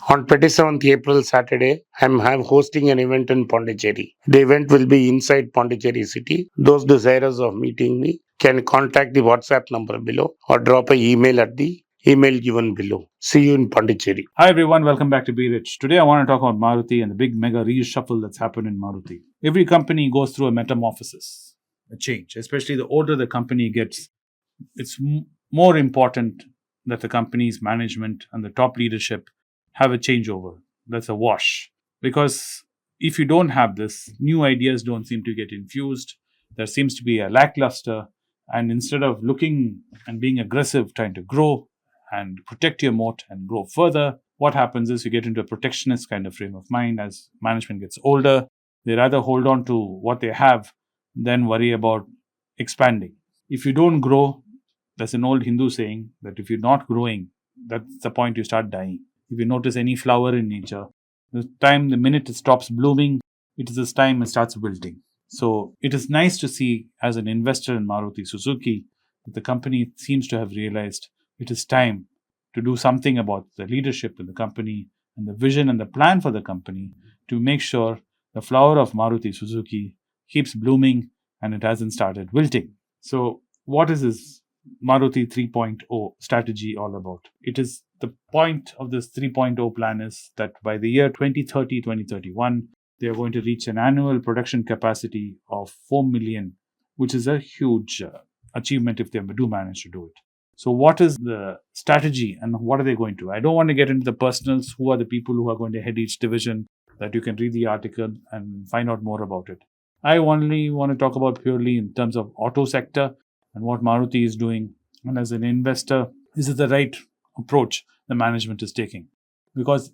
On 27th April, Saturday, I'm hosting an event in Pondicherry. The event will be inside Pondicherry city. Those desirous of meeting me can contact the WhatsApp number below or drop an email at the email given below. See you in Pondicherry. Hi everyone, welcome back to Be Rich. Today I want to talk about Maruti and the big mega reshuffle that's happened in Maruti. Every company goes through a metamorphosis, a change. Especially the older the company gets, it's more important that the company's management and the top leadership have a changeover. That's a wash. Because if you don't have this, new ideas don't seem to get infused. There seems to be a lackluster. And instead of looking and being aggressive, trying to grow and protect your moat and grow further, what happens is you get into a protectionist kind of frame of mind as management gets older. They rather hold on to what they have than worry about expanding. If you don't grow, there's an old Hindu saying that if you're not growing, that's the point you start dying. If you notice any flower in nature, the minute it stops blooming, it is this time it starts wilting. So it is nice to see as an investor in Maruti Suzuki that the company seems to have realized it is time to do something about the leadership in the company and the vision and the plan for the company to make sure the flower of Maruti Suzuki keeps blooming and it hasn't started wilting. So, what is this Maruti 3.0 strategy all about? It is the point of this 3.0 plan is that by the year 2030, 2031, they are going to reach an annual production capacity of 4 million, which is a huge achievement if they do manage to do it. So, what is the strategy and what are they going to? I don't want to get into the personals, who are the people who are going to head each division, that you can read the article and find out more about it. I only want to talk about purely in terms of auto sector and what Maruti is doing. And as an investor, is it the right approach the management is taking? Because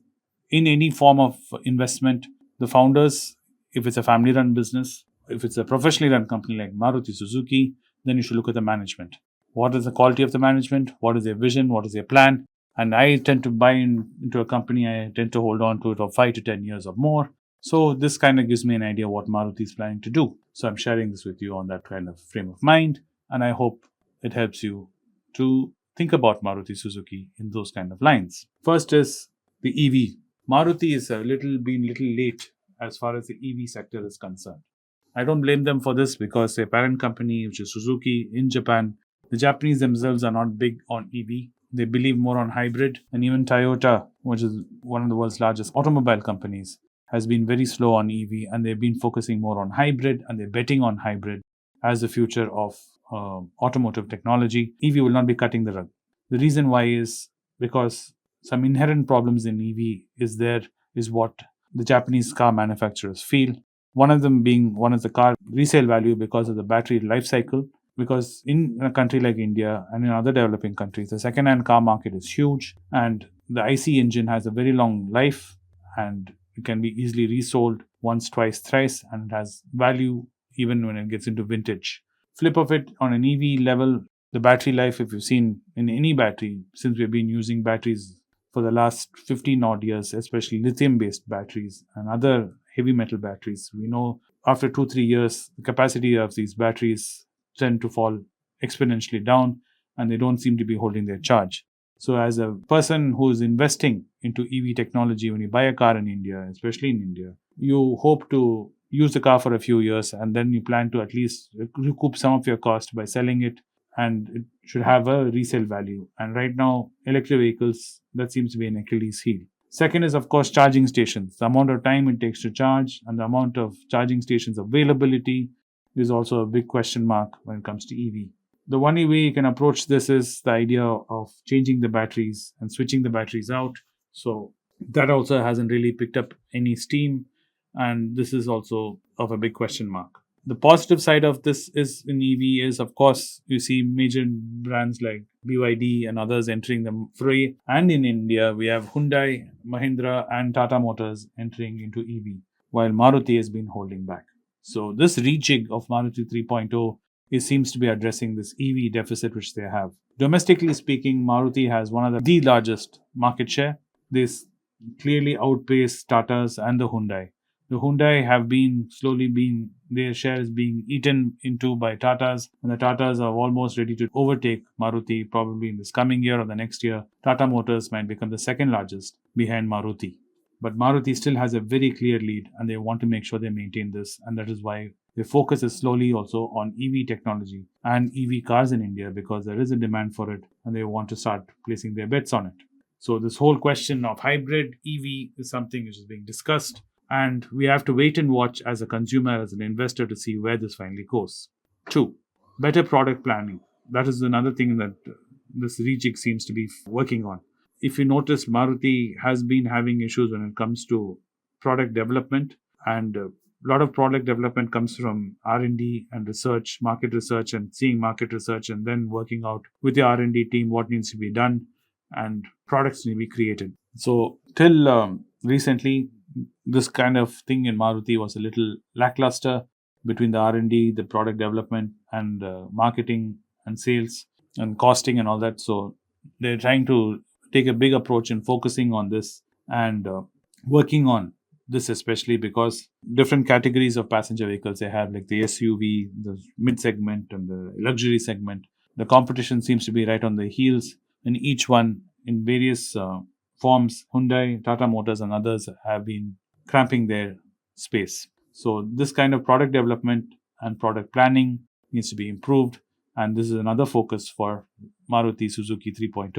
in any form of investment, the founders, if it's a family run business, if it's a professionally run company like Maruti Suzuki, then you should look at the management. What is the quality of the management? What is their vision? What is their plan? And I tend to buy into a company, I tend to hold on to it for 5 to 10 years or more. So this kind of gives me an idea what Maruti is planning to do. So I'm sharing this with you on that kind of frame of mind. And I hope it helps you to think about Maruti Suzuki in those kind of lines. First is the EV. Maruti is been little late as far as the EV sector is concerned. I don't blame them for this because their parent company, which is Suzuki in Japan, the Japanese themselves are not big on EV. They believe more on hybrid. And even Toyota, which is one of the world's largest automobile companies, has been very slow on EV and they've been focusing more on hybrid and they're betting on hybrid as the future of automotive technology. EV will not be cutting the rug. The reason why is because some inherent problems in EV is what the Japanese car manufacturers feel. One of them being one of the car resale value because of the battery life cycle. Because in a country like India and in other developing countries, the second-hand car market is huge and the IC engine has a very long life and it can be easily resold once, twice, thrice, and it has value even when it gets into vintage. Flip of it on an EV level, the battery life, if you've seen in any battery, since we've been using batteries for the last 15 odd years, especially lithium-based batteries and other heavy metal batteries, we know after 2-3 years, the capacity of these batteries tend to fall exponentially down and they don't seem to be holding their charge. So as a person who is investing into EV technology, when you buy a car in India, especially in India, you hope to use the car for a few years and then you plan to at least recoup some of your cost by selling it, and it should have a resale value. And right now, electric vehicles, that seems to be an Achilles heel. Second is, of course, charging stations. The amount of time it takes to charge and the amount of charging stations availability is also a big question mark when it comes to EV. The one way you can approach this is the idea of changing the batteries and switching the batteries out. So that also hasn't really picked up any steam, and this is also of a big question mark. The positive side of this is in EV is, of course, you see major brands like BYD and others entering the fray. And in India, we have Hyundai, Mahindra, and Tata Motors entering into EV, while Maruti has been holding back. So this rejig of Maruti 3.0 seems to be addressing this EV deficit which they have. Domestically speaking, Maruti has one of the largest market share. They clearly outpace Tata's and the Hyundai. The Hyundai have been slowly being, their share is being eaten into by Tatas, and the Tatas are almost ready to overtake Maruti probably in this coming year or the next year. Tata Motors might become the second largest behind Maruti. But Maruti still has a very clear lead, and they want to make sure they maintain this, and that is why their focus is slowly also on EV technology and EV cars in India, because there is a demand for it and they want to start placing their bets on it. So this whole question of hybrid EV is something which is being discussed, and we have to wait and watch as a consumer, as an investor, to see where this finally goes. 2. Better product planning. That is another thing that this rejig seems to be working on. If you notice, Maruti has been having issues when it comes to product development, and a lot of product development comes from R&D and research, market research, and seeing market research, and then working out with the R&D team what needs to be done, and products need to be created. So till recently, this kind of thing in Maruti was a little lackluster between the R&D, the product development, and marketing and sales and costing and all that. So they're trying to take a big approach in focusing on this and working on this, especially because different categories of passenger vehicles they have, like the SUV, the mid segment, and the luxury segment. The competition seems to be right on the heels, and each one in various forms. Hyundai, Tata Motors, and others have been cramping their space. So this kind of product development and product planning needs to be improved, and this is another focus for Maruti Suzuki 3.0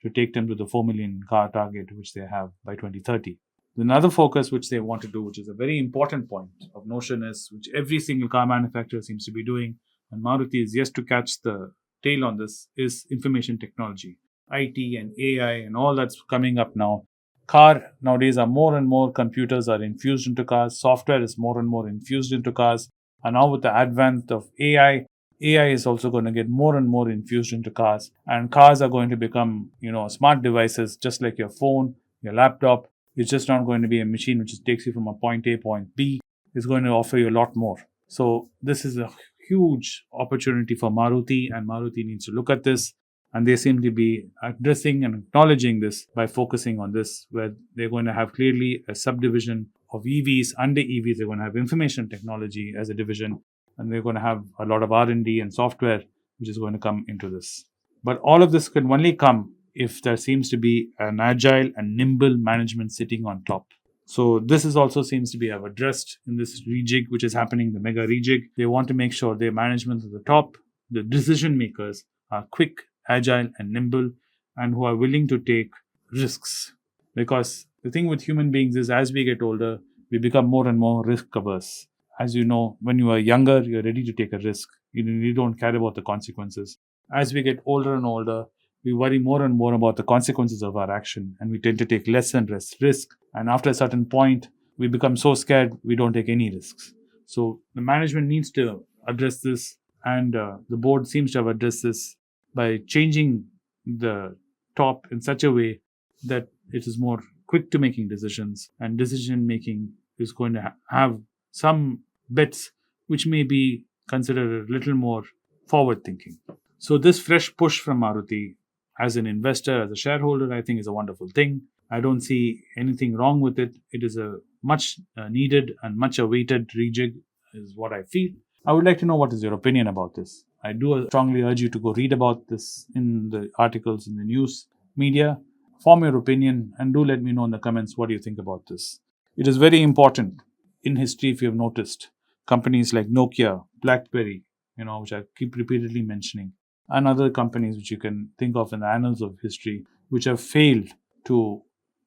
to take them to the 4 million car target which they have by 2030. Another focus which they want to do, which is a very important point of notion, is which every single car manufacturer seems to be doing, and Maruti is yet to catch the tail on this, is information technology. IT and AI and all that's coming up now. Car nowadays are more and more computers are infused into cars. Software is more and more infused into cars. And now with the advent of AI, AI is also going to get more and more infused into cars. And cars are going to become, smart devices, just like your phone, your laptop. It's just not going to be a machine which just takes you from a point A, point B. It's going to offer you a lot more. So this is a huge opportunity for Maruti, and Maruti needs to look at this. And they seem to be addressing and acknowledging this by focusing on this, where they're going to have clearly a subdivision of EVs. Under EVs, they're going to have information technology as a division, and they're going to have a lot of R&D and software, which is going to come into this. But all of this can only come if there seems to be an agile and nimble management sitting on top. So this is also seems to be addressed in this rejig, which is happening, the mega rejig. They want to make sure their management at the top, the decision makers, are quick, agile, and nimble, and who are willing to take risks. Because the thing with human beings is, as we get older, we become more and more risk averse. As you know, when you are younger, you're ready to take a risk. You don't care about the consequences. As we get older and older, we worry more and more about the consequences of our action, and we tend to take less and less risk. And after a certain point, we become so scared we don't take any risks. So the management needs to address this, and the board seems to have addressed this by changing the top in such a way that it is more quick to making decisions, and decision making is going to have some bets which may be considered a little more forward thinking. So this fresh push from Maruti, as an investor, as a shareholder, I think is a wonderful thing. I don't see anything wrong with it. It is a much needed and much awaited rejig, is what I feel. I would like to know what is your opinion about this. I do strongly urge you to go read about this in the articles in the news media. Form your opinion and do let me know in the comments what you think about this. It is very important in history, if you have noticed, companies like Nokia, BlackBerry, which I keep repeatedly mentioning, and other companies which you can think of in the annals of history, which have failed to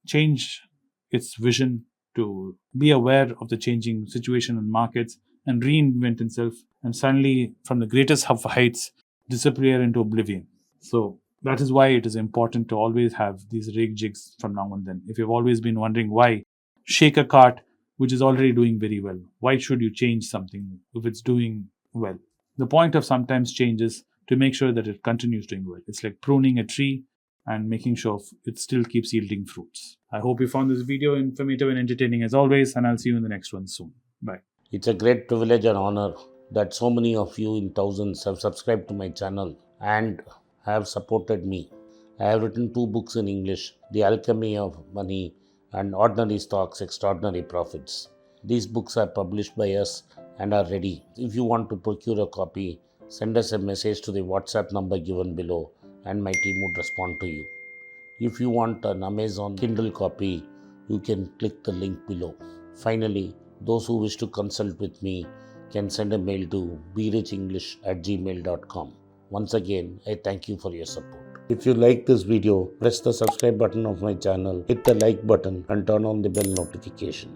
change its vision, to be aware of the changing situation in markets and reinvent itself, and suddenly, from the greatest of heights, disappear into oblivion. So that is why it is important to always have these rejigs from now and then. If you've always been wondering why, shake a cart which is already doing very well. Why should you change something if it's doing well? The point of sometimes change is to make sure that it continues doing well. It's like pruning a tree and making sure it still keeps yielding fruits. I hope you found this video informative and entertaining as always, and I'll see you in the next one soon. Bye. It's a great privilege and honor that so many of you in thousands have subscribed to my channel and have supported me. I have written 2 books in English, The Alchemy of Money and Ordinary Stocks, Extraordinary Profits. These books are published by us and are ready. If you want to procure a copy, send us a message to the WhatsApp number given below and my team would respond to you. If you want an Amazon Kindle copy, you can click the link below. Finally, those who wish to consult with me can send a mail to berichenglish@gmail.com. Once again, I thank you for your support. If you like this video, press the subscribe button of my channel, hit the like button and turn on the bell notification.